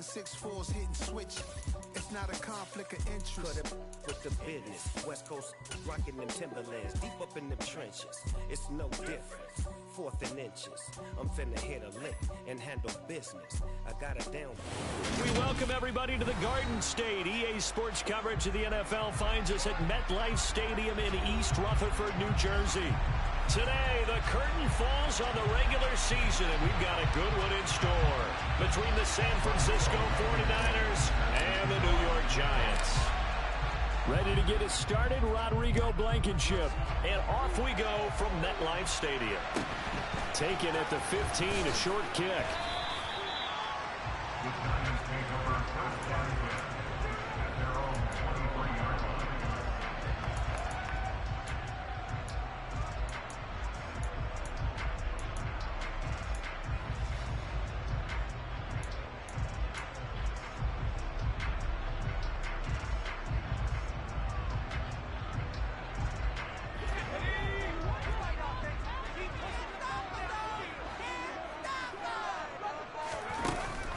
and 6'4s hitting switch. It's not a conflict of interest. Cut it with the business. West Coast rocking them Timberlands. Deep up in them trenches. It's no different. 4th and inches. I'm finna hit a lick and handle business. I got it down. We welcome everybody to the Garden State. EA Sports coverage of the NFL finds us at MetLife Stadium in East Rutherford, New Jersey. Today, the curtain falls on the regular season, and we've got a good one in store between the San Francisco 49ers and the New York Giants. Ready to get us started, Rodrigo Blankenship. And off we go from MetLife Stadium. Taken at the 15, a short kick.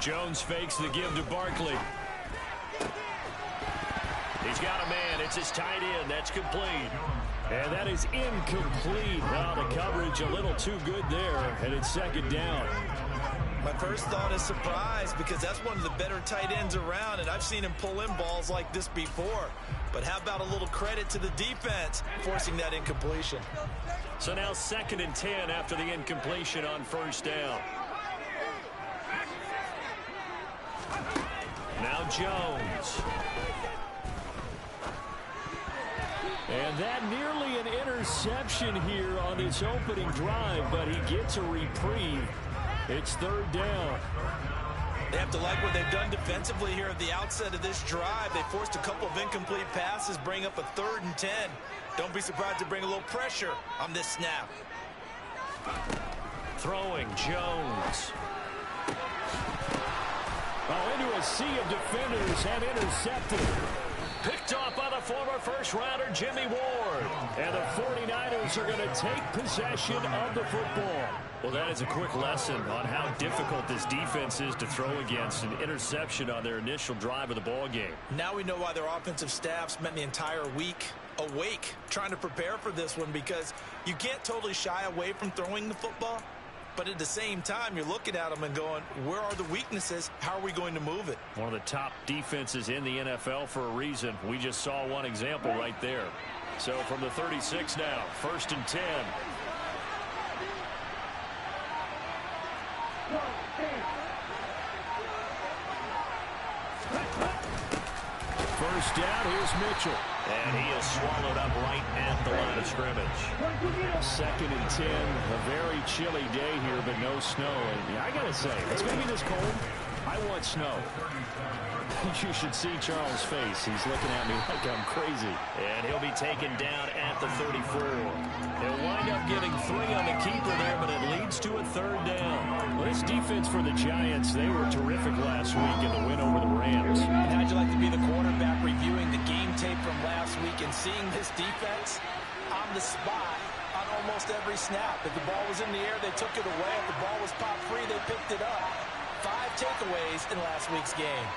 Jones fakes the give to Barkley. He's got a man. It's his tight end. That's complete. And that is incomplete. Well, the coverage a little too good there, and it's second down. My first thought is surprise, because that's one of the better tight ends around, and I've seen him pull in balls like this before. But how about a little credit to the defense forcing that incompletion? So now 2nd and 10 after the incompletion on first down. Now Jones. And that nearly an interception here on this opening drive, but he gets a reprieve. It's 3rd down. They have to like what they've done defensively here at the outset of this drive. They forced a couple of incomplete passes, bring up a 3rd and 10. Don't be surprised to bring a little pressure on this snap. Throwing Jones. Oh, into a sea of defenders and intercepted. Picked off by the former first-rounder Jimmy Ward. And the 49ers are going to take possession of the football. Well, that is a quick lesson on how difficult this defense is to throw against. An interception on their initial drive of the ball game. Now we know why their offensive staff spent the entire week awake trying to prepare for this one, because you can't totally shy away from throwing the football. But at the same time, you're looking at them and going, where are the weaknesses? How are we going to move it? One of the top defenses in the NFL for a reason. We just saw one example right there. So from the 36 now, 1st and 10. First down, here's Mitchell. And he is swallowed up right at the line of scrimmage. 2nd and 10. A very chilly day here, but no snow. And I got to say, it's going to be this cold. I want snow. You should see Charles' face. He's looking at me like I'm crazy. And he'll be taken down at the 34. They'll wind up getting 3 on the keeper there, but it leads to a 3rd down. Well, this defense for the Giants, they were terrific last week in the win over the Rams. And how'd you like to be the quarterback reviewing the game tape from last week and seeing this defense on the spot on almost every snap? If the ball was in the air, they took it away. If the ball was popped free, they picked it up. 5 takeaways in last week's game.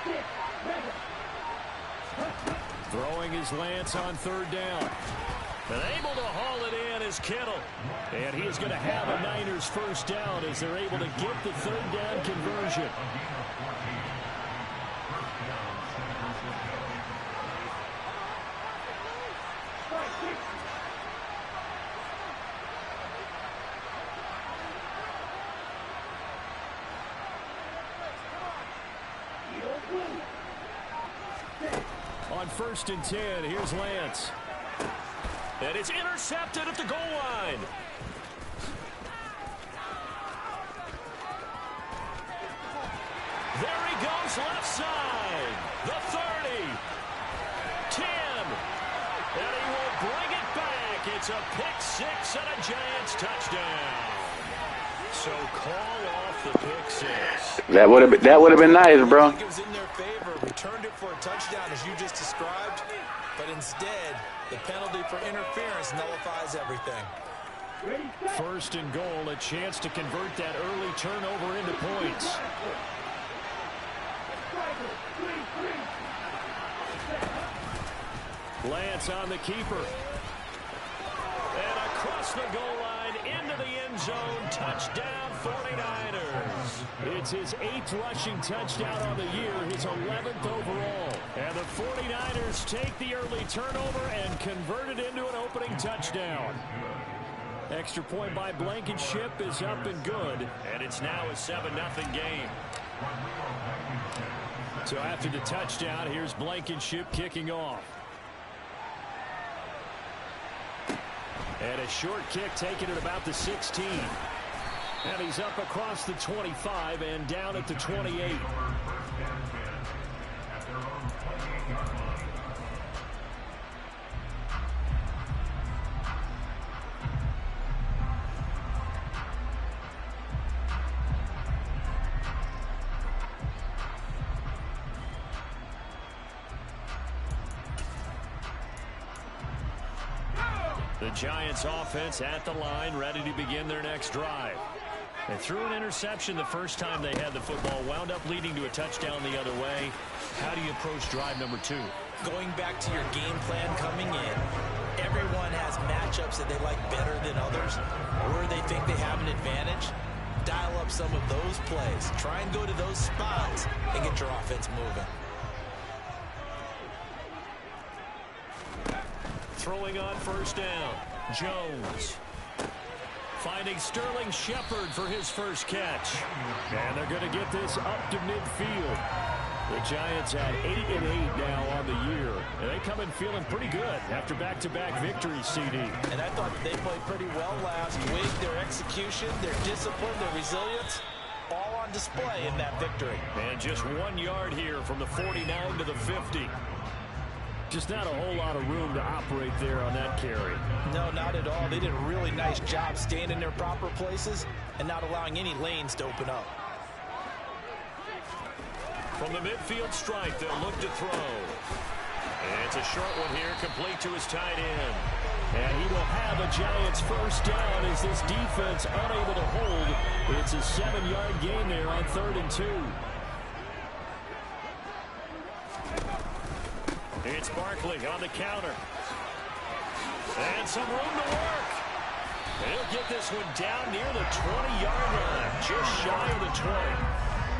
Throwing his Lance on 3rd down. But able to haul it in is Kittle. And he is going to have a Niners first down as they're able to get the 3rd down conversion. On 1st and 10, here's Lance. And it's intercepted at the goal line. There he goes, left side. The 30. 10. And he will bring it back. It's a pick 6 and a Giants touchdown. So call off the pick 6. That would have been nice, bro. It was in their favor. Returned it for a touchdown, as you just described. But instead, the penalty for interference nullifies everything. 1st and goal, a chance to convert that early turnover into points. Lance on the keeper. And across the goal line into the end zone. Touchdown 49ers. It's his 8th rushing touchdown on the year, his 11th overall. And the 49ers take the early turnover and convert it into an opening touchdown. Extra point by Blankenship is up and good. And it's now a 7-0 game. So after the touchdown, here's Blankenship kicking off. And a short kick taken at about the 16. And he's up across the 25 and down at the 28. The Giants offense at the line, ready to begin their next drive. They threw an interception the first time they had the football, wound up leading to a touchdown the other way. How do you approach drive number 2? Going back to your game plan coming in, everyone has matchups that they like better than others, where they think they have an advantage. Dial up some of those plays. Try and go to those spots and get your offense moving. Throwing on first down, Jones. Finding Sterling Shepard for his first catch. And they're going to get this up to midfield. The Giants at 8-8 now on the year. And they come in feeling pretty good after back-to-back victories, CD. And I thought they played pretty well last week. Their execution, their discipline, their resilience, all on display in that victory. And just 1 yard here from the 49 to the 50. Just not a whole lot of room to operate there on that carry. No, not at all. They did a really nice job staying in their proper places and not allowing any lanes to open up. From the midfield stripe, they'll look to throw. And it's a short one here, complete to his tight end. And he will have a Giants first down as this defense unable to hold. It's a 7-yard gain there on 3rd and 2. It's Barkley on the counter. And some room to work. He'll get this one down near the 20-yard line, just shy of the 20.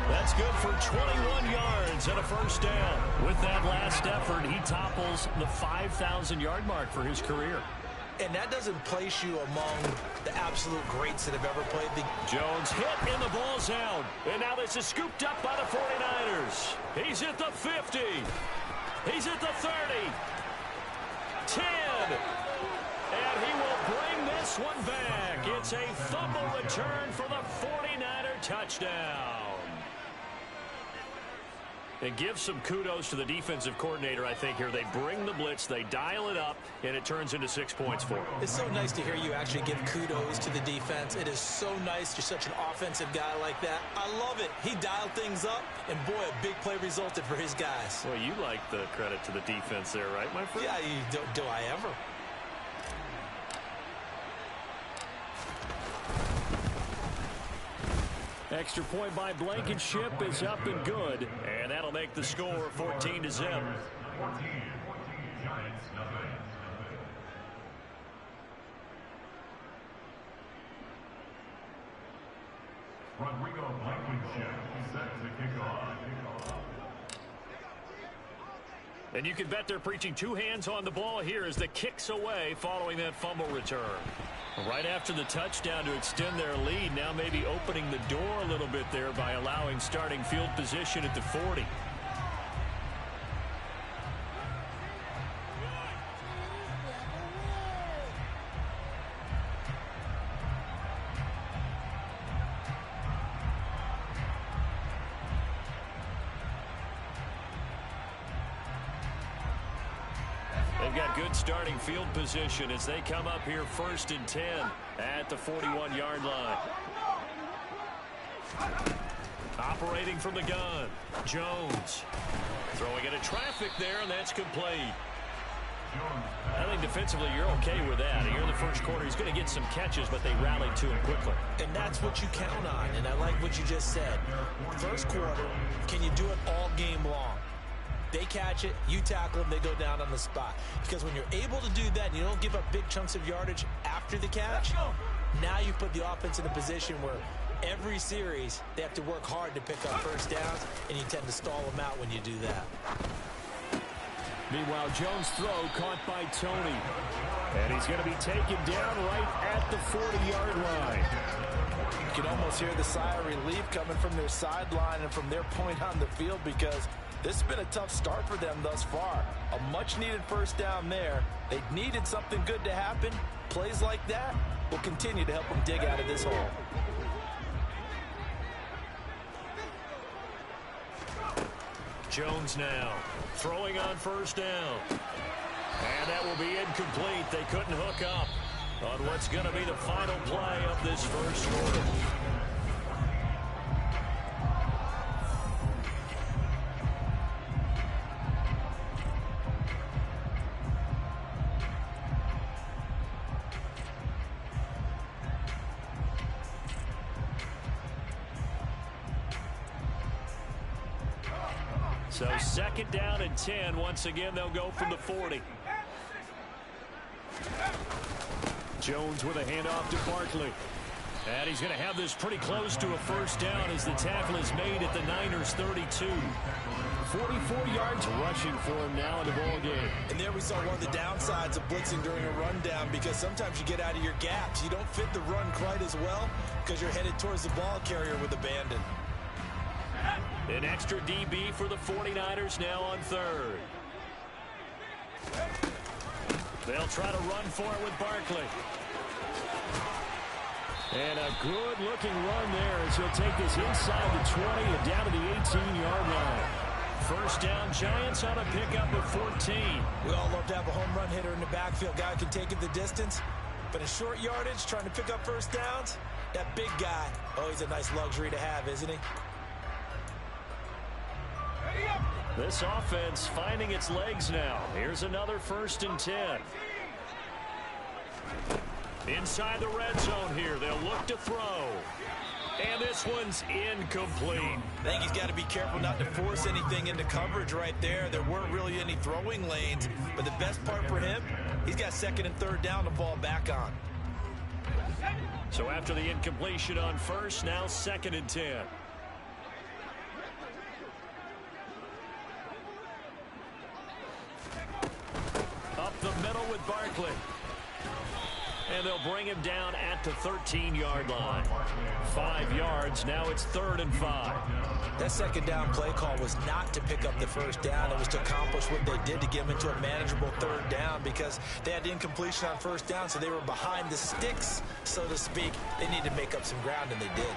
That's good for 21 yards and a first down. With that last effort, he topples the 5,000-yard mark for his career. And that doesn't place you among the absolute greats that have ever played the... Jones hit in the ball zone. And now this is scooped up by the 49ers. He's at the 50. He's at the 30, 10, and he will bring this one back. It's a fumble return for the 49er touchdown. And give some kudos to the defensive coordinator, I think, here. They bring the blitz, they dial it up, and it turns into 6 points for them. It's so nice to hear you actually give kudos to the defense. It is so nice. You're such an offensive guy like that. I love it. He dialed things up, and boy, a big play resulted for his guys. Well, you like the credit to the defense there, right, my friend? Yeah, do I ever? Extra point by Blankenship is up and good, and that'll make the score 14-0. Rodrigo Blankenship set to kick off. And you can bet they're preaching 2 hands on the ball here as the kick's away following that fumble return. Right after the touchdown to extend their lead, now maybe opening the door a little bit there by allowing starting field position at the 40. They've got good starting field position as they come up here 1st and 10 at the 41-yard line. Operating from the gun, Jones. Throwing into traffic there, and that's complete. I think defensively you're okay with that. Here in the first quarter, he's going to get some catches, but they rallied to him quickly. And that's what you count on, and I like what you just said. First quarter, can you do it all game long? They catch it, you tackle them, they go down on the spot. Because when you're able to do that and you don't give up big chunks of yardage after the catch, now you put the offense in a position where every series they have to work hard to pick up first downs, and you tend to stall them out when you do that. Meanwhile, Jones' throw caught by Tony. And he's going to be taken down right at the 40-yard line. You can almost hear the sigh of relief coming from their sideline and from their point on the field, because this has been a tough start for them thus far. A much-needed first down there. They needed something good to happen. Plays like that will continue to help them dig out of this hole. Jones now throwing on first down. And that will be incomplete. They couldn't hook up on what's going to be the final play of this first quarter. So 2nd down and 10. Once again, they'll go from the 40. Jones with a handoff to Barkley. And he's going to have this pretty close to a first down as the tackle is made at the Niners' 32. 44 yards rushing for him now in the ball game. And there we saw one of the downsides of blitzing during a rundown, because sometimes you get out of your gaps. You don't fit the run quite as well because you're headed towards the ball carrier with abandon. An extra DB for the 49ers now on 3rd. They'll try to run for it with Barkley. And a good-looking run there as he'll take this inside the 20 and down to the 18-yard line. First down, Giants on a pickup of 14. We all love to have a home run hitter in the backfield. Guy who can take it the distance. But in short yardage, trying to pick up first downs, that big guy, oh, he's a nice luxury to have, isn't he? This offense finding its legs now. Here's another 1st and 10. Inside the red zone here. They'll look to throw. And this one's incomplete. I think he's got to be careful not to force anything into coverage right there. There weren't really any throwing lanes. But the best part for him, he's got 2nd and 3rd down to fall back on. So after the incompletion on 1st, now 2nd and 10. Up the middle with Barkley. And they'll bring him down at the 13-yard line. 5 yards. Now it's 3rd and 5. That 2nd down play call was not to pick up the first down. It was to accomplish what they did, to get him into a manageable 3rd down, because they had incompletion on first down, so they were behind the sticks, so to speak. They needed to make up some ground, and they did.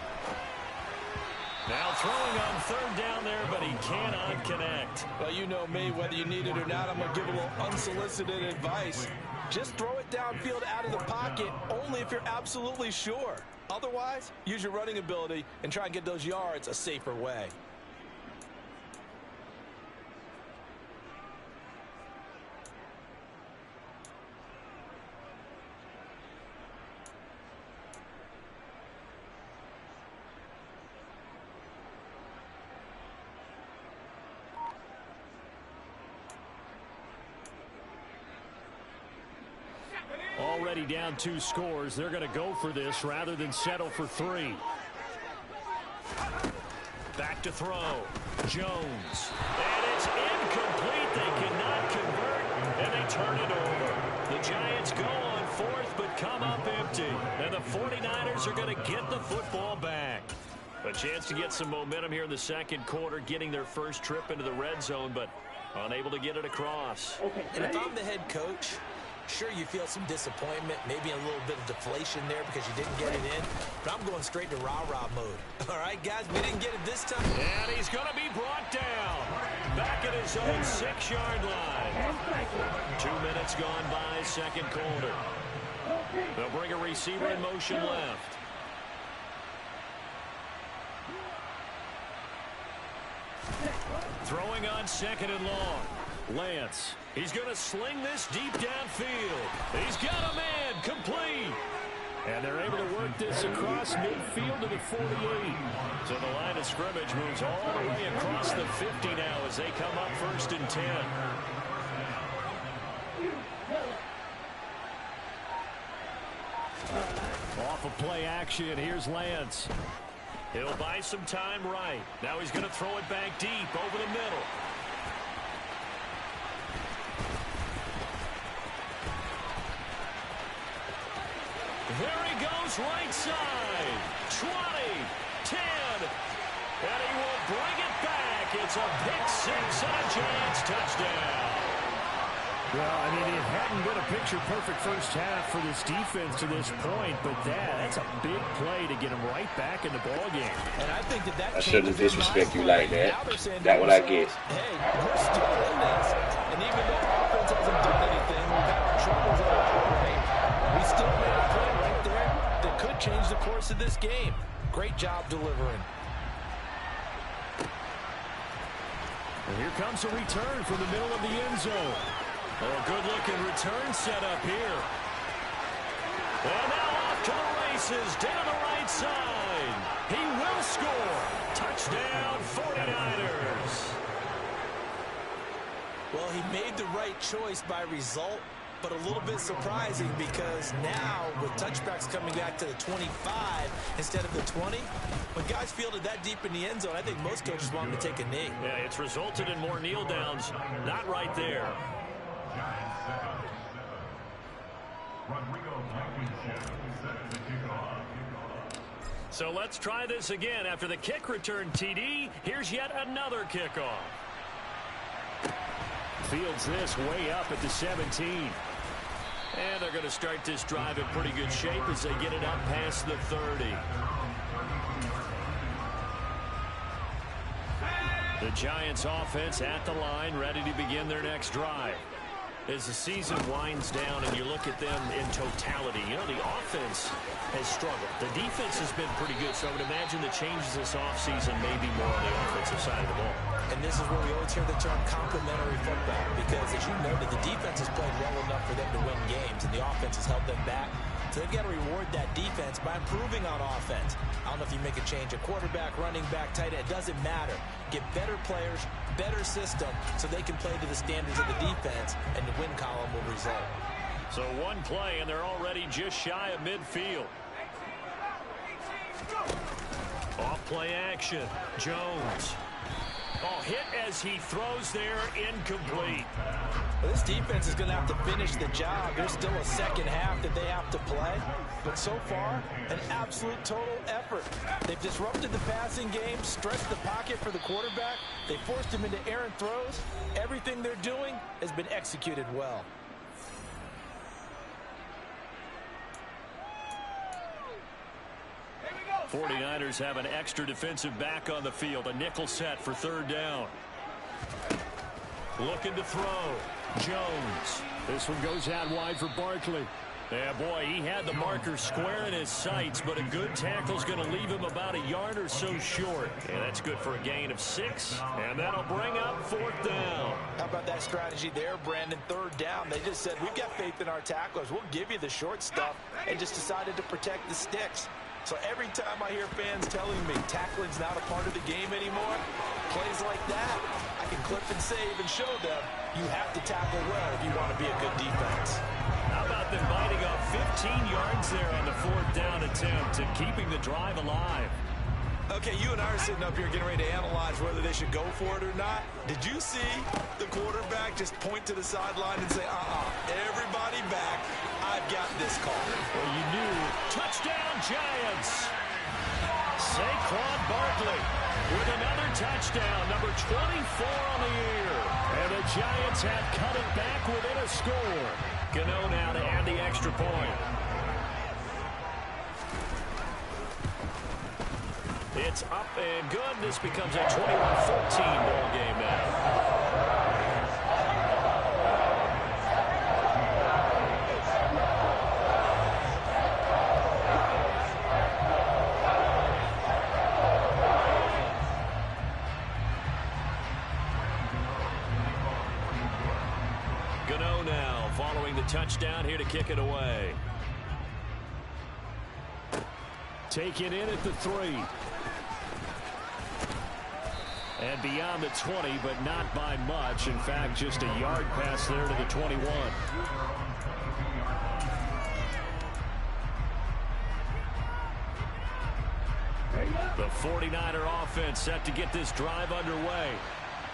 Now throwing on 3rd down there, but he cannot connect. Well, you know me, whether you need it or not, I'm going to give a little unsolicited advice. Just throw it downfield out of the pocket, only if you're absolutely sure. Otherwise, use your running ability and try and get those yards a safer way. Already down 2 scores. They're going to go for this rather than settle for 3. Back to throw. Jones. And it's incomplete. They cannot convert, and they turn it over. The Giants go on 4th, but come up empty. And the 49ers are going to get the football back. A chance to get some momentum here in the 2nd quarter, getting their first trip into the red zone, but unable to get it across. And if I'm the head coach, sure, you feel some disappointment, maybe a little bit of deflation there because you didn't get it in. But I'm going straight to rah-rah mode. All right, guys, we didn't get it this time. And he's going to be brought down. Back at his own 6-yard line. 2 minutes gone by, 2nd quarter. They'll bring a receiver in motion left. Throwing on 2nd and long. Lance. He's going to sling this deep downfield. He's got a man complete. And they're able to work this across midfield to the 48. So the line of scrimmage moves all the way across the 50 now as they come up 1st and 10. Off of play action, here's Lance. He'll buy some time right. Now he's going to throw it back deep over the middle. There he goes, right side. 20, 10, and he will bring it back. It's a pick six and a Giants touchdown. Well, I mean, it hadn't been a picture-perfect first half for this defense to this point, but that's a big play to get him right back in the ballgame. And I think that I shouldn't disrespect you like that. That what I guess. Hey, we're still in this. And even though offense hasn't done anything, we've had our troubles on our way. We still made a play right there that could change the course of this game. Great job delivering. And here comes a return from the middle of the end zone. Oh, good-looking return set up here. And now off to the races, down the right side. He will score. Touchdown, 49ers. Well, he made the right choice by result, but a little bit surprising because now with touchbacks coming back to the 25 instead of the 20, when guys fielded that deep in the end zone, I think most coaches want them to take a knee. Yeah, it's resulted in more kneel downs. Not right there. So let's try this again. After the kick return TD, here's yet another kickoff. Fields this way up at the 17. And they're going to start this drive in pretty good shape as they get it up past the 30. The Giants offense at the line, ready to begin their next drive. As the season winds down and you look at them in totality, you know, the offense has struggled. The defense has been pretty good, so I would imagine the changes this offseason may be more on the offensive side of the ball. And this is where we always hear the term complementary football, because as you noted, the defense has played well enough for them to win games, and the offense has held them back. So they've got to reward that defense by improving on offense. I don't know if you make a change, a quarterback, running back, tight end, it doesn't matter. Get better players, better system, so they can play to the standards of the defense, and the win column will result. So one play, and they're already just shy of midfield. Off play action, Jones. Oh, hit as he throws there, incomplete. Well, this defense is going to have to finish the job. There's still a second half that they have to play. But so far, an absolute total effort. They've disrupted the passing game, stretched the pocket for the quarterback. They forced him into errant throws. Everything they're doing has been executed well. Here we go. 49ers have an extra defensive back on the field. A nickel set for third down. Looking to throw. Jones. This one goes out wide for Barkley. Yeah, boy, he had the marker square in his sights, but a good tackle's going to leave him about a yard or so short. And that's good for a gain of 6, and that'll bring up fourth down. How about that strategy there, Brandon? Third down, they just said, we've got faith in our tacklers. We'll give you the short stuff, and just decided to protect the sticks. So every time I hear fans telling me tackling's not a part of the game anymore, plays like that, I can clip and save and show them you have to tackle well if you want to be a good defense. How about them biting off 15 yards there on the fourth down attempt and keeping the drive alive? Okay, you and I are sitting up here getting ready to analyze whether they should go for it or not. Did you see the quarterback just point to the sideline and say, everybody back, I've got this call? Well, you knew. Touchdown, Giants. Saquon Barkley with another touchdown, number 24 on the year. And the Giants have cut it back within a score. Gano now to add the extra point. It's up and good. This becomes a 21-14 ball game now. Gano now following the touchdown here to kick it away. Taken in at the 3. And beyond the 20, but not by much. In fact, just a yard pass there to the 21. The 49er offense set to get this drive underway.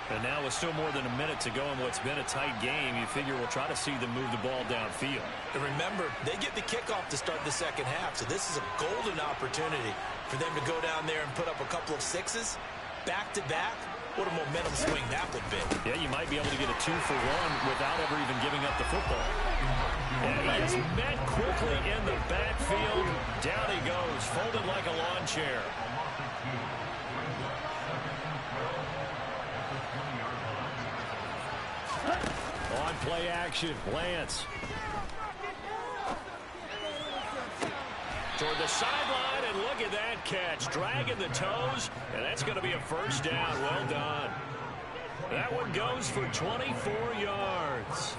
And now with still more than a minute to go in what's been a tight game, you figure we'll try to see them move the ball downfield. And remember, they get the kickoff to start the second half, so this is a golden opportunity for them to go down there and put up a couple of sixes back-to-back. What a momentum swing that would be. Yeah, you might be able to get a 2-for-1 without ever even giving up the football. And he is met quickly in the backfield. Down he goes, folded like a lawn chair. On play action, Lance. Toward the sideline, and look at that catch. Dragging the toes, and that's going to be a first down. Well done. That one goes for 24 yards.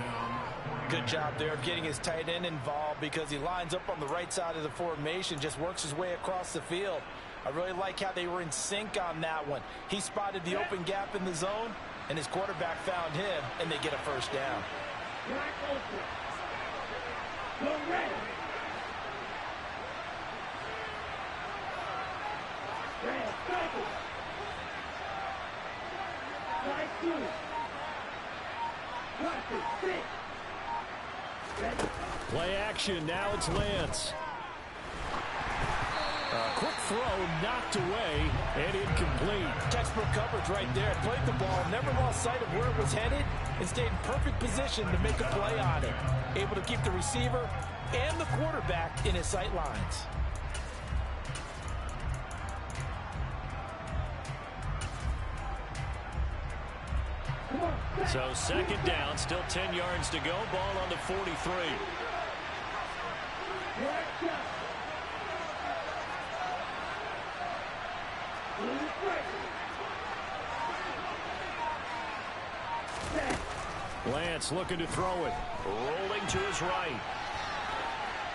Good job there of getting his tight end involved because he lines up on the right side of the formation, just works his way across the field. I really like how they were in sync on that one. He spotted the open gap in the zone, and his quarterback found him, and they get a first down. Play action, now it's Lance. Quick throw knocked away and incomplete. Textbook coverage right there. Played the ball, never lost sight of where it was headed, and stayed in perfect position to make a play on it. Able to keep the receiver and the quarterback in his sight lines. So second down, still 10 yards to go. Ball on the 43. Lance looking to throw it. Rolling to his right.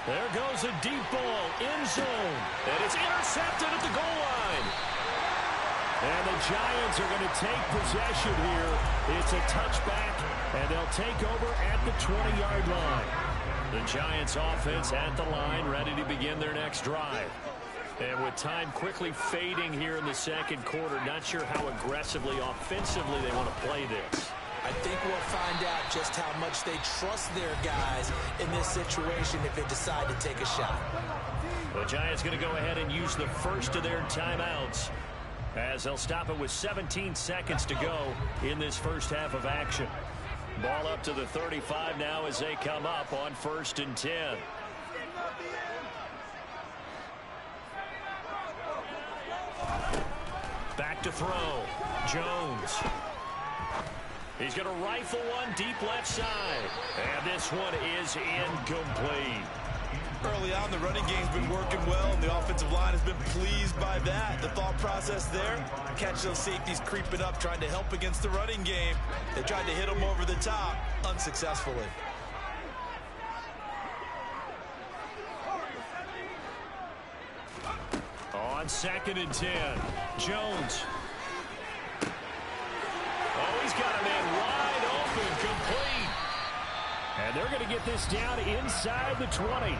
There goes a deep ball, end zone. And it's intercepted at the goal line. And the Giants are going to take possession here. It's a touchback, and they'll take over at the 20-yard line. The Giants offense at the line, ready to begin their next drive. And with time quickly fading here in the second quarter, not sure how aggressively, offensively they want to play this. I think we'll find out just how much they trust their guys in this situation if they decide to take a shot. The Giants going to go ahead and use the first of their timeouts, as they'll stop it with 17 seconds to go in this first half of action. Ball up to the 35 now as they come up on 1st and 10. Back to throw. Jones. He's going to rifle one deep left side. And this one is incomplete. Early on, the running game's been working well, and the offensive line has been pleased by that. The thought process there, catch those safeties creeping up, trying to help against the running game. They tried to hit them over the top, unsuccessfully. On 2nd and 10, Jones. Oh, he's got a man wide open, complete. And they're going to get this down inside the 20.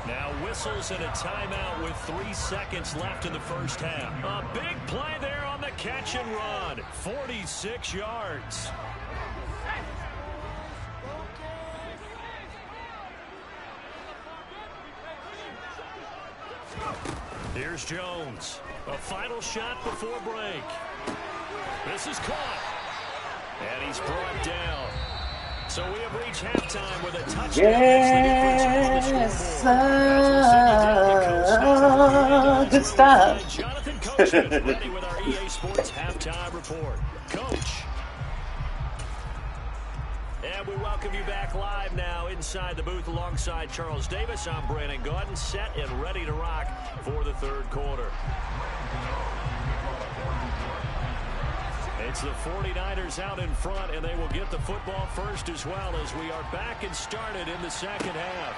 Now whistles and a timeout with 3 seconds left in the first half. A big play there on the catch and run. 46 yards. Here's Jones. A final shot before break. This is caught. And he's brought down. So we have reached halftime with a touchdown. Yes, good stuff. Jonathan Coachman ready with our EA Sports halftime report. Coach. And we welcome you back live now inside the booth alongside Charles Davis. I'm Brandon Gaudin, set and ready to rock for the third quarter. It's the 49ers out in front, and they will get the football first as well as we are back and started in the second half.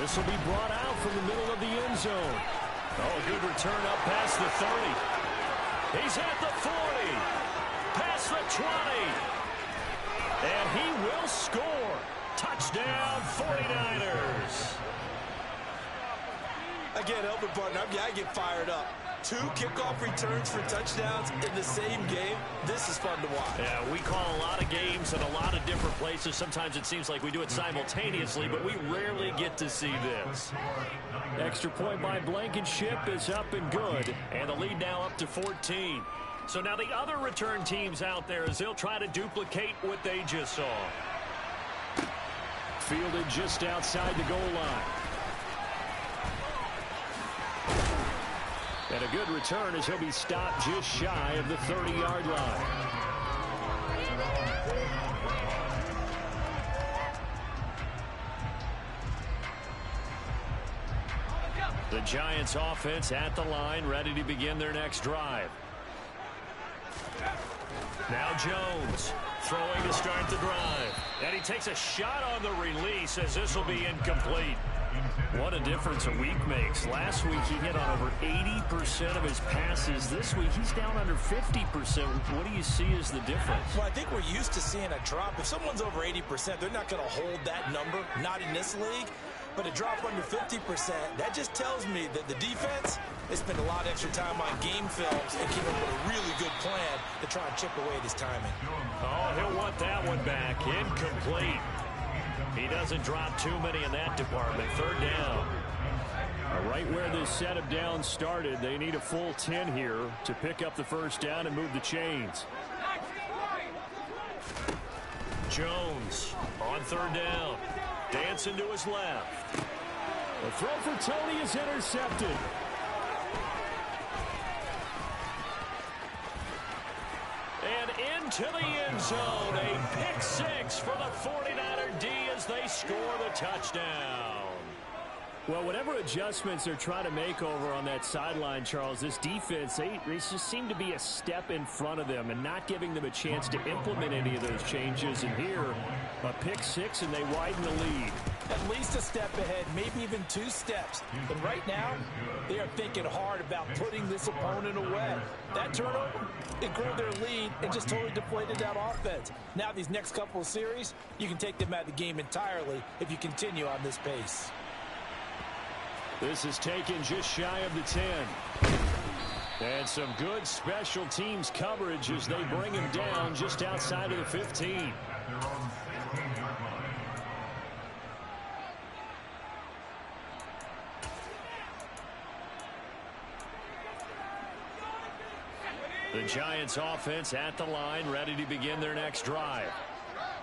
This will be brought out from the middle of the end zone. Oh, good return up past the 30. He's at the 40. Past the 20. And he will score. Touchdown, 49ers. Again, Elvin partner, I get fired up. 2 kickoff returns for touchdowns in the same game. This is fun to watch. Yeah, we call a lot of games in a lot of different places. Sometimes it seems like we do it simultaneously, but we rarely get to see this. Extra point by Blankenship is up and good, and the lead now up to 14. So now the other return teams out there as they'll try to duplicate what they just saw. Fielded just outside the goal line. And a good return as he'll be stopped just shy of the 30-yard line. The Giants offense at the line, ready to begin their next drive. Now Jones throwing to start the drive. And he takes a shot on the release as this will be incomplete. What a difference a week makes. Last week he hit on over 80% of his passes. This week he's down under 50%. What do you see as the difference? Well, I think we're used to seeing a drop. If someone's over 80%, they're not going to hold that number, not in this league. But a drop under 50%, that just tells me that the defense, they spent a lot of extra time on game films and came up with a really good plan to try and chip away at his timing. Oh, he'll want that one back. Incomplete. He doesn't drop too many in that department. Third down. Right where this set of downs started, they need a full 10 here to pick up the first down and move the chains. Jones on third down. Dancing to his left. The throw for Tony is intercepted. And into the end zone. A pick six for the 49er D as they score the touchdown. Well, whatever adjustments they're trying to make over on that sideline, Charles, this defense, they just seem to be a step in front of them and not giving them a chance to implement any of those changes. And here, a pick six, and they widen the lead. At least a step ahead, maybe even 2 steps. But right now, they are thinking hard about putting this opponent away. That turnover, it grew their lead and just totally deflated that offense. Now these next couple of series, you can take them out of the game entirely if you continue on this pace. This is taken just shy of the 10. And some good special teams coverage as they bring him down just outside of the 15. The Giants offense at the line, ready to begin their next drive.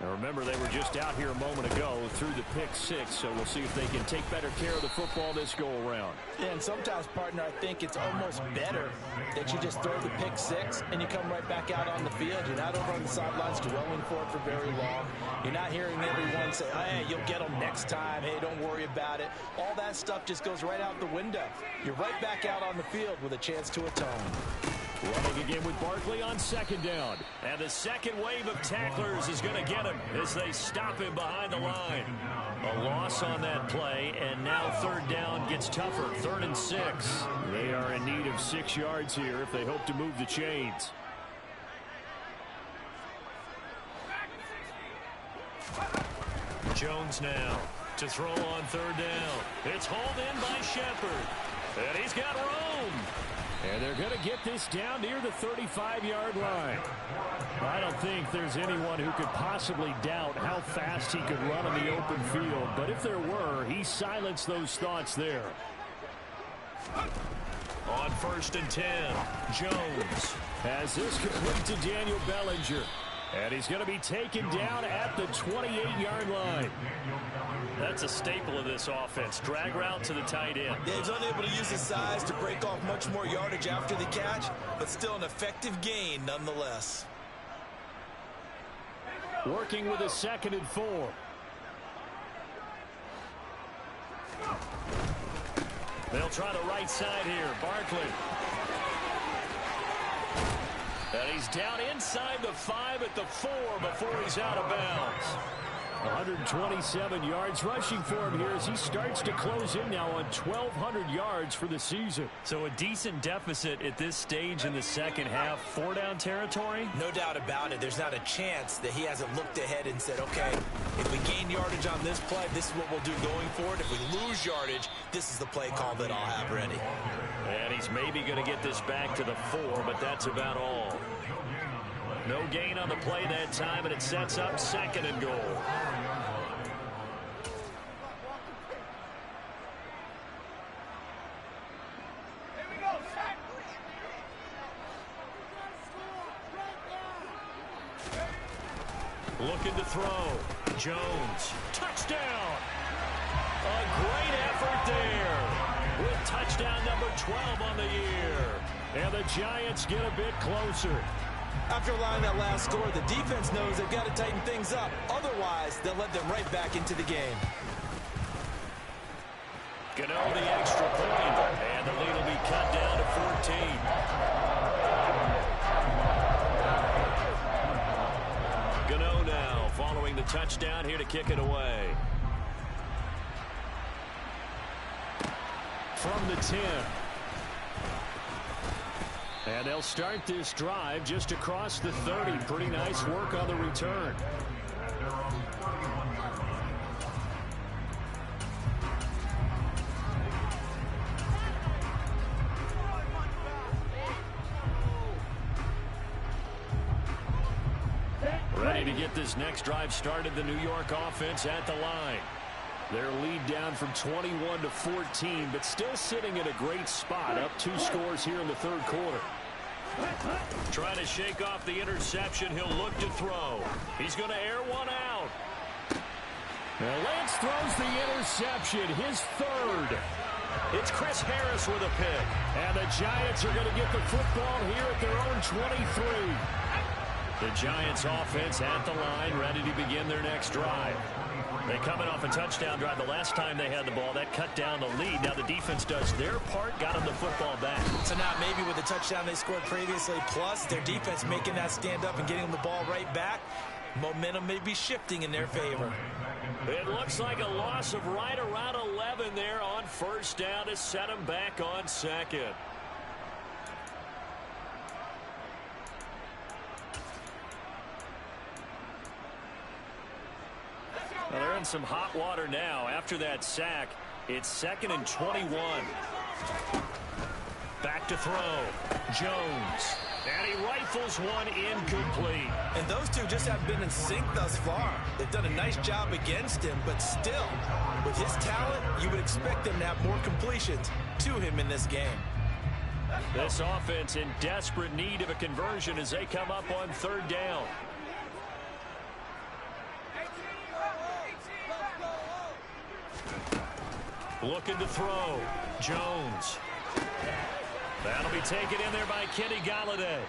Now remember, they were just out here a moment ago through the pick six, so we'll see if they can take better care of the football this go-around. Yeah, and sometimes, partner, I think it's almost better that you just throw the pick six and you come right back out on the field. You're not over on the sidelines dwelling for it for very long. You're not hearing everyone say, hey, you'll get them next time. Hey, don't worry about it. All that stuff just goes right out the window. You're right back out on the field with a chance to atone. Running again with Barkley on second down. And the second wave of tacklers is going to get him as they stop him behind the line. A loss on that play, and now third down gets tougher. 3rd and 6. They are in need of 6 yards here if they hope to move the chains. Jones now to throw on third down. It's hauled in by Shepard. And he's got room. And they're going to get this down near the 35-yard line. I don't think there's anyone who could possibly doubt how fast he could run on the open field. But if there were, he silenced those thoughts there. On 1st and 10, Jones has this complete to Daniel Bellinger. And he's going to be taken down at the 28-yard line. That's a staple of this offense. Drag route to the tight end. Yeah, he's unable to use his size to break off much more yardage after the catch, but still an effective gain nonetheless. Working with a 2nd and 4. They'll try the right side here. Barkley. And he's down inside the 5 at the 4 before he's out of bounds. 127 yards rushing for him here as he starts to close in now on 1,200 yards for the season. So a decent deficit at this stage in the second half. 4-down territory? No doubt about it. There's not a chance that he hasn't looked ahead and said, okay, if we gain yardage on this play, this is what we'll do going forward. If we lose yardage, this is the play call that I'll have ready. And he's maybe going to get this back to the 4, but that's about all. No gain on the play that time, and it sets up 2nd and goal. Looking to throw. Jones. Touchdown. A great effort there. With touchdown number 12 on the year. And the Giants get a bit closer. After allowing that last score, the defense knows they've got to tighten things up. Otherwise, they'll let them right back into the game. Gano the extra point. And the lead will be cut down to 14. Gano now following the touchdown here to kick it away. From the 10. And they'll start this drive just across the 30. Pretty nice work on the return. Ready to get this next drive started, the New York offense at the line. Their lead down from 21 to 14, but still sitting in a great spot, up 2 scores here in the 3rd quarter. Trying to shake off the interception. He'll look to throw. He's going to air one out. Now Lance throws the interception, his 3rd. It's Chris Harris with a pick. And the Giants are going to get the football here at their own 23. The Giants offense at the line, ready to begin their next drive. They coming off a touchdown drive the last time they had the ball. That cut down the lead. Now the defense does their part, got them the football back. So now maybe with the touchdown they scored previously, plus their defense making that stand up and getting them the ball right back, momentum may be shifting in their favor. It looks like a loss of right around 11 there on 1st down to set them back on 2nd. Well, they're in some hot water now. After that sack, it's 2nd and 21. Back to throw. Jones. And he rifles one incomplete. And those two just have been in sync thus far. They've done a nice job against him, but still, with his talent, you would expect them to have more completions to him in this game. This offense in desperate need of a conversion as they come up on 3rd down. Looking to throw. Jones. That'll be taken in there by Kenny Galladay.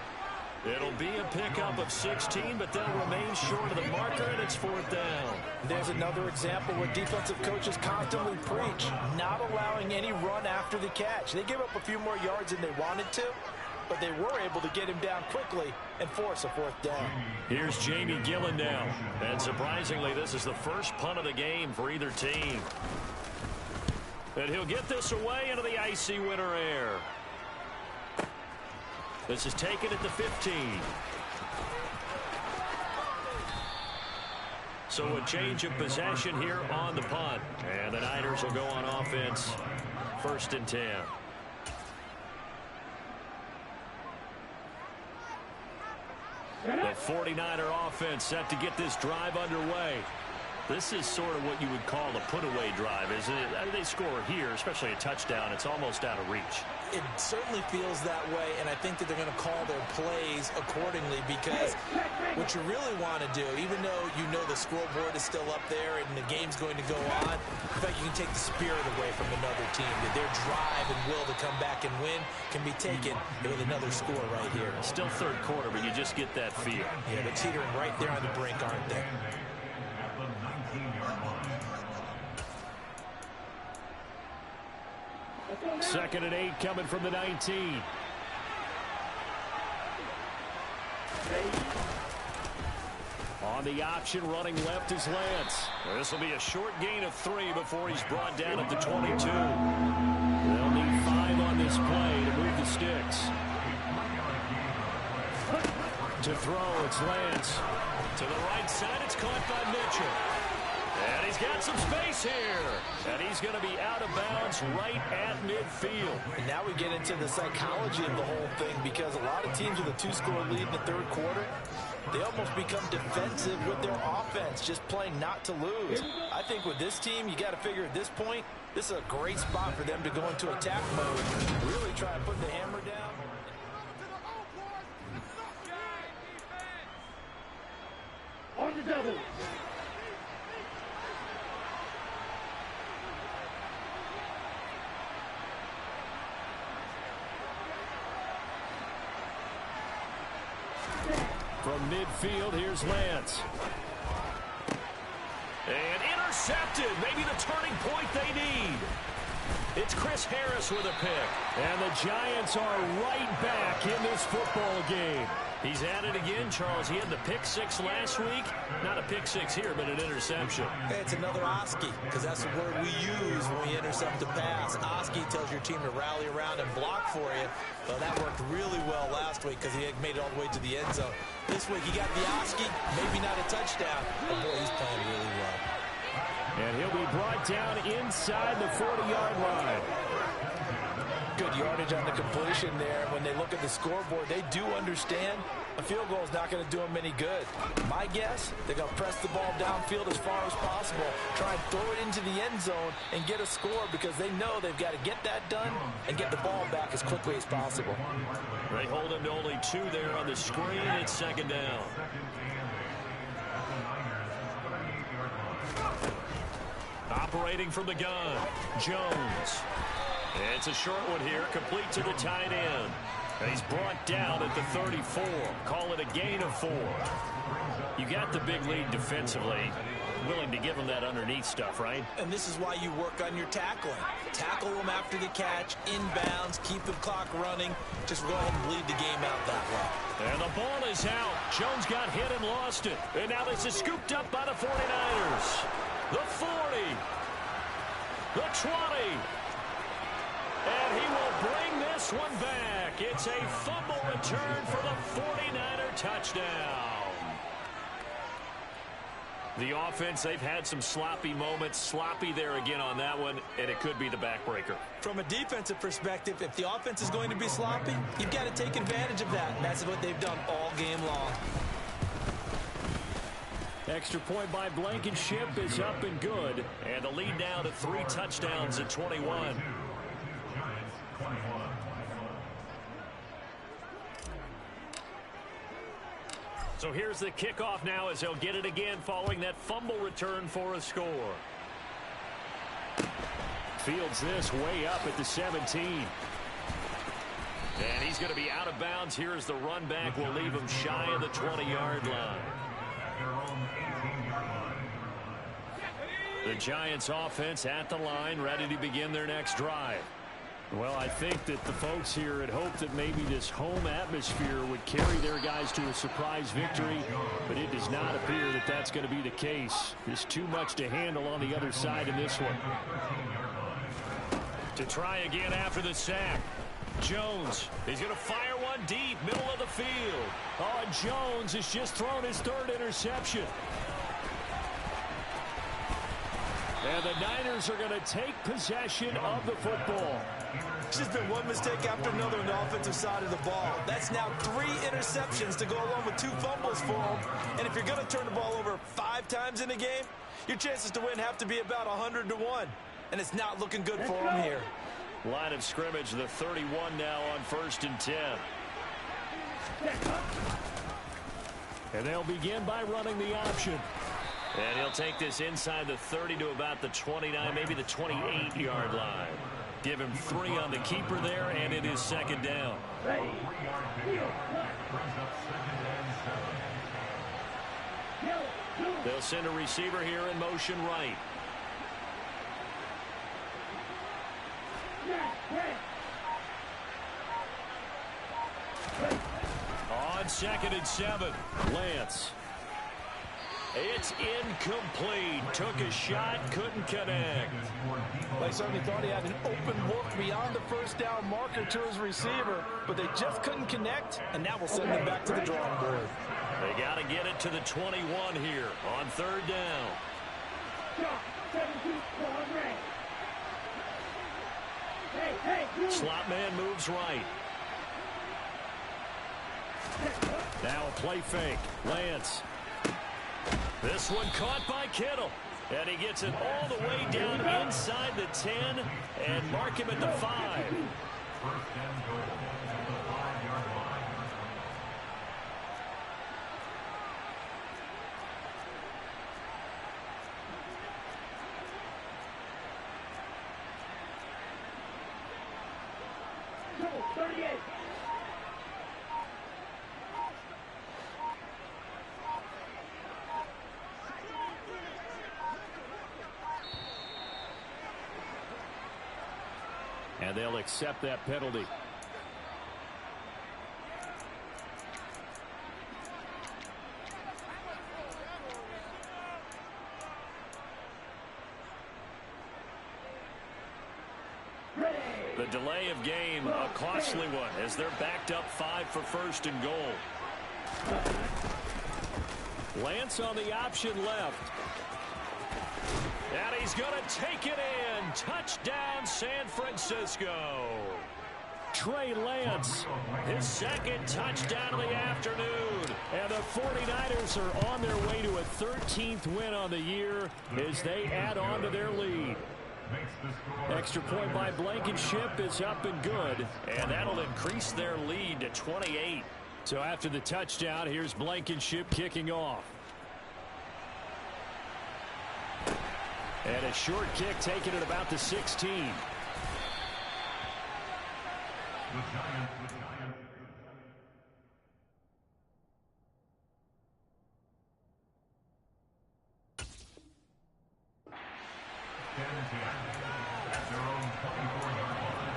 It'll be a pickup of 16, but they'll remain short of the marker, and it's 4th down. There's another example where defensive coaches constantly preach, not allowing any run after the catch. They gave up a few more yards than they wanted to, but they were able to get him down quickly and force a 4th down. Here's Jamie Gillen now. And surprisingly, this is the first punt of the game for either team. And he'll get this away into the icy winter air. This is taken at the 15. So a change of possession here on the punt. And the Niners will go on offense. 1st and 10. The 49er offense set to get this drive underway. This is sort of what you would call a put-away drive, isn't it? They score here, especially a touchdown. It's almost out of reach. It certainly feels that way, and I think that they're going to call their plays accordingly because what you really want to do, even though you know the scoreboard is still up there and the game's going to go on, in fact, you can take the spirit away from another team. That their drive and will to come back and win can be taken with another score right here. Still 3rd quarter, but you just get that feel. Yeah, they're teetering right there on the brink, aren't they? 2nd and 8 coming from the 19. On the option, running left is Lance. This will be a short gain of 3 before he's brought down at the 22. They'll need 5 on this play to move the sticks. To throw, it's Lance. To the right side, it's caught by Mitchell. And he's got some space here. And he's going to be out of bounds right at midfield. And now we get into the psychology of the whole thing, because a lot of teams with a 2-score lead in the third quarter, they almost become defensive with their offense, just playing not to lose. I think with this team, you got to figure at this point, this is a great spot for them to go into attack mode, really try and put the hammer down. On the double. From midfield, here's Lance. And intercepted. Maybe the turning point they need. It's Chris Harris with a pick. And the Giants are right back in this football game. He's at it again, Charles. He had the pick 6 last week. Not a pick 6 here, but an interception. Hey, it's another Oski, because that's the word we use when we intercept a pass. Oski tells your team to rally around and block for you. Well, that worked really well last week because he had made it all the way to the end zone. This week he got the Oski, maybe not a touchdown, but boy, he's playing really well. And he'll be brought down inside the 40-yard line. Good yardage on the completion there. When they look at the scoreboard, they do understand a field goal is not going to do them any good. My guess, they're going to press the ball downfield as far as possible, try and throw it into the end zone and get a score, because they know they've got to get that done and get the ball back as quickly as possible. They hold him to only 2 there on the screen. It's second down. Operating from the gun, Jones. It's a short one here, complete to the tight end. And he's brought down at the 34. Call it a gain of 4. You got the big lead defensively. Willing to give them that underneath stuff, right? And this is why you work on your tackling. Tackle them after the catch, inbounds, keep the clock running. Just go ahead and bleed the game out that way. And the ball is out. Jones got hit and lost it. And now this is scooped up by the 49ers. The 40. The 20. And he will bring this one back. It's a fumble return for the 49er touchdown. The offense, they've had some sloppy moments. Sloppy there again on that one, and it could be the backbreaker. From a defensive perspective, if the offense is going to be sloppy, you've got to take advantage of that. And that's what they've done all game long. Extra point by Blankenship is up and good. And the lead now to 3 touchdowns at 21. So here's the kickoff now as they'll get it again following that fumble return for a score. Fields this way up at the 17. And he's going to be out of bounds. Here's the run back. Will leave him shy of the 20-yard line. The Giants offense at the line, ready to begin their next drive. Well, I think that the folks here had hoped that maybe this home atmosphere would carry their guys to a surprise victory, but it does not appear that that's going to be the case. There's too much to handle on the other side in this one. To try again after the sack. Jones, he's going to fire one deep, middle of the field. Oh, and Jones has just thrown his 3rd interception. And the Niners are going to take possession of the football. It's just been one mistake after another on the offensive side of the ball. That's now 3 interceptions to go along with 2 fumbles for them. And if you're going to turn the ball over 5 times in a game, your chances to win have to be about 100 to 1. And it's not looking good for them here. Line of scrimmage, the 31 now on 1st and 10. And they'll begin by running the option. And he'll take this inside the 30 to about the 29, maybe the 28-yard line. Give him 3 on the keeper there, and it is second down. They'll send a receiver here in motion right. On 2nd and 7, Lance. It's incomplete. Took a shot, couldn't connect. They certainly thought he had an open look beyond the first down marker to his receiver, but they just couldn't connect, and that will send them back to the drawing board. They got to get it to the 21 here on third down. Slot man moves right. Now a play fake. Lance. This one caught by Kittle. And he gets it all the way down inside the 10 and mark him at the 5. First and goal at the 5-yard line. And they'll accept that penalty. The delay of game, a costly one, as they're backed up 5 for first and goal. Lance on the option left. And he's going to take it in. Touchdown, San Francisco. Trey Lance, his second touchdown of the afternoon. And the 49ers are on their way to a 13th win on the year as they add on to their lead. Extra point by Blankenship is up and good, and that'll increase their lead to 28. So after the touchdown, here's Blankenship kicking off. And a short kick taken at about the 16. The Giants. At their own 24-yard line.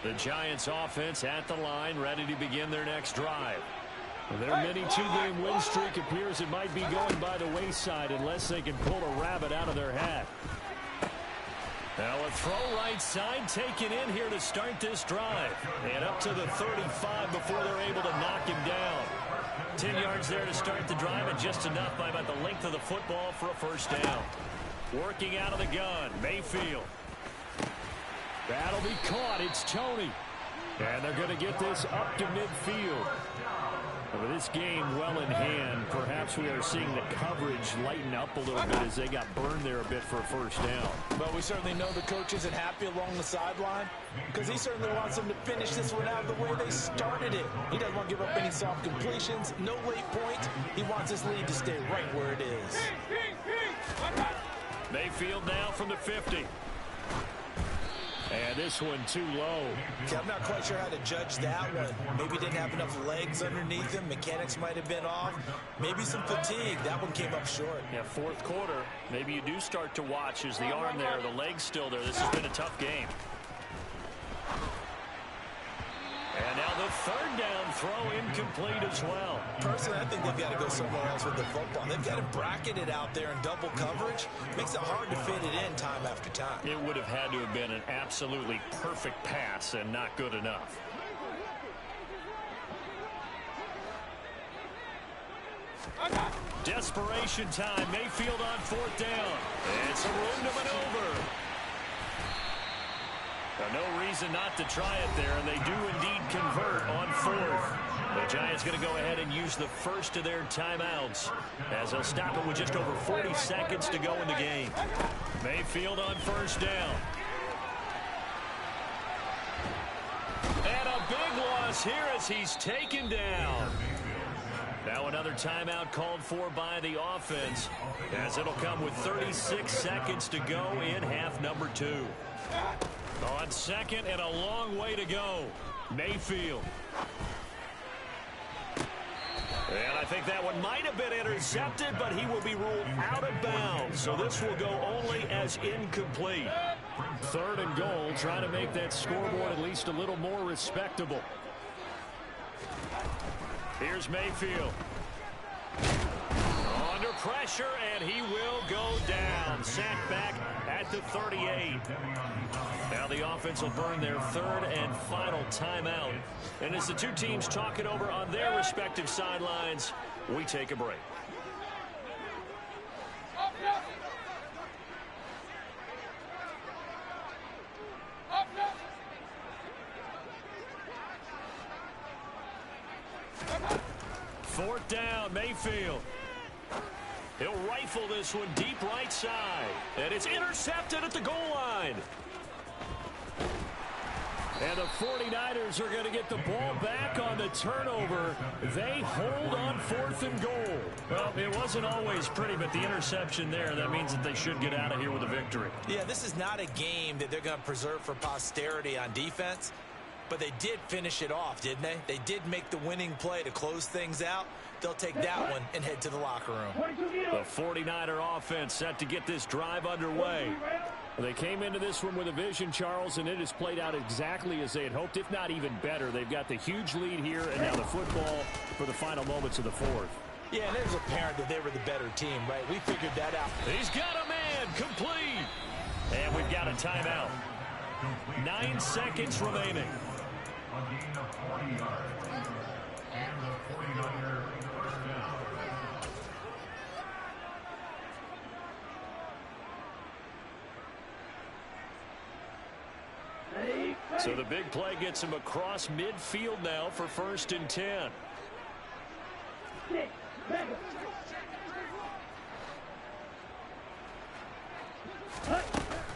The Giants offense at the line, ready to begin their next drive. Their mini two-game win streak appears it might be going by the wayside unless they can pull a rabbit out of their hat. Now a throw right side taken in here to start this drive. And up to the 35 before they're able to knock him down. 10 yards there to start the drive, and just enough by about the length of the football for a first down. Working out of the gun, Mayfield. That'll be caught. It's Tony. And they're going to get this up to midfield. With this game well in hand, perhaps we are seeing the coverage lighten up a little bit as they got burned there a bit for a first down. But we certainly know the coach isn't happy along the sideline because he certainly wants them to finish this one out the way they started it. He doesn't want to give up any soft completions, no late point. He wants his lead to stay right where it is. Mayfield now from the 50. And this one too low. Okay, I'm not quite sure how to judge that one. Maybe didn't have enough legs underneath him. Mechanics might have been off. Maybe some fatigue. That one came up short. Yeah, fourth quarter. Maybe you do start to watch as the arm there, the leg's still there. This has been a tough game. And now the third down throw incomplete as well. Personally, I think they've got to go somewhere else with the football. They've got it bracketed out there in double coverage. Makes it hard to fit it in time after time. It would have had to have been an absolutely perfect pass and not good enough. Desperation time. Mayfield on fourth down. It's a room to maneuver. No reason not to try it there, and they do indeed convert on fourth. The Giants going to go ahead and use the first of their timeouts as they'll stop it with just over 40 seconds to go in the game. Mayfield on first down. And a big loss here as he's taken down. Now another timeout called for by the offense as it'll come with 36 seconds to go in half number 2. On second and a long way to go. Mayfield. And I think that one might have been intercepted, but he will be ruled out of bounds. So this will go only as incomplete. 3rd and goal, trying to make that scoreboard at least a little more respectable. Here's Mayfield. Under pressure, and he will go down. Sacked back at the 38. Now the offense will burn their 3rd and final timeout. And as the two teams talk it over on their respective sidelines, we take a break. Fourth down, Mayfield. He'll rifle this one deep right side. And it's intercepted at the goal line. And the 49ers are going to get the ball back on the turnover. They hold on 4th and goal. Well, it wasn't always pretty, but the interception there, that means that they should get out of here with a victory. Yeah, this is not a game that they're going to preserve for posterity on defense. But they did finish it off, didn't they? They did make the winning play to close things out. They'll take that one and head to the locker room. The 49er offense set to get this drive underway. They came into this one with a vision, Charles, and it has played out exactly as they had hoped, if not even better. They've got the huge lead here, and now the football for the final moments of the 4th. Yeah, and it was apparent that they were the better team, right? We figured that out. He's got a man, complete. And we've got a timeout. 9 seconds remaining. A gain of 40 yards. And the 49er first down. So the big play gets him across midfield now for 1st and 10.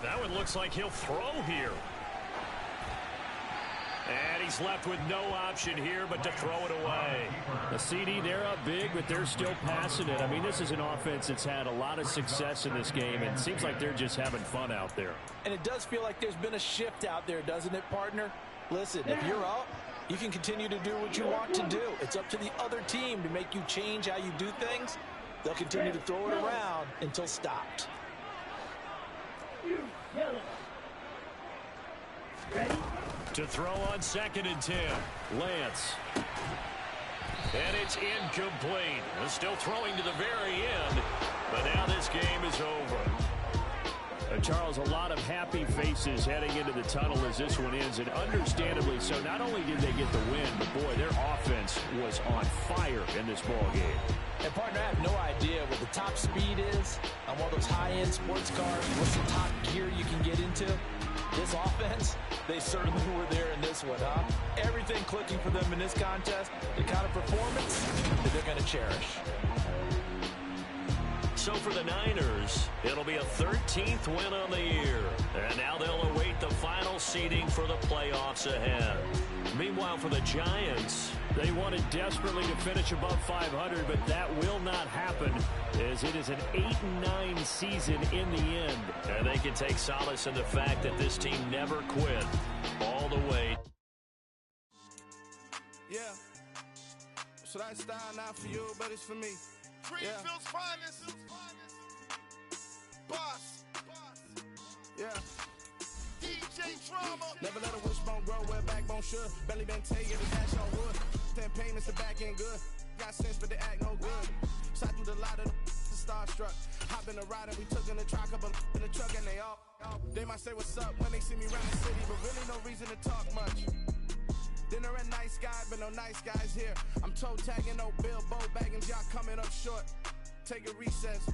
That one looks like he'll throw here. And he's left with no option here but to throw it away. The CD, they're up big, but they're still passing it. I mean, this is an offense that's had a lot of success in this game, and it seems like they're just having fun out there. And it does feel like there's been a shift out there, doesn't it, partner? Listen, if you're up, you can continue to do what you want to do. It's up to the other team to make you change how you do things. They'll continue to throw it around until stopped. Ready? To throw on 2nd and 10. Lance. And it's incomplete. They're still throwing to the very end. But now this game is over. Charles, a lot of happy faces heading into the tunnel as this one ends, and understandably so. Not only did they get the win, but boy, their offense was on fire in this ball game. And partner, I have no idea what the top speed is on one of those high-end sports cars. What's the top gear you can get into? This offense, they certainly were there in this one, huh? Everything clicking for them in this contest, the kind of performance that they're going to cherish. So for the Niners, it'll be a 13th win on the year. And now they'll await the final seeding for the playoffs ahead. Meanwhile, for the Giants, they wanted desperately to finish above 500, but that will not happen as it is an 8-9 season in the end. And they can take solace in the fact that this team never quit all the way. Yeah. So that style not for you, but it's for me. Greenfield's finest. Boss. Yeah. DJ Drama. Never let a wishbone grow where a backbone should. Belly been tell you the dash on wood. 10 payments to back end good. Got sense but they act no good. Shot through the lot of the starstruck. Hop in the ride and we took in the truck up in the truck and they all. They might say what's up when they see me around the city, but really no reason to talk much. Dinner at nice guy, but no nice guys here. I'm toe tagging, no Bilbo bagging, y'all coming up short. Take a recess.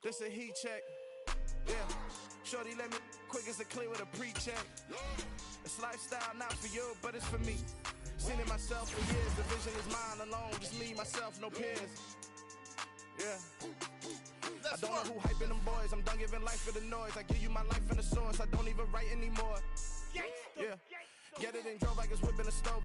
This a heat check. Yeah. Shorty let me quick as a clear with a pre-check. It's lifestyle not for you, but it's for me. Seen it myself for years. The vision is mine alone. Just me, myself, no peers. Yeah. I don't know who hyping them boys. I'm done giving life for the noise. I give you my life in the source. I don't even write anymore. Yeah. Get it and drove like it's whipping a stove.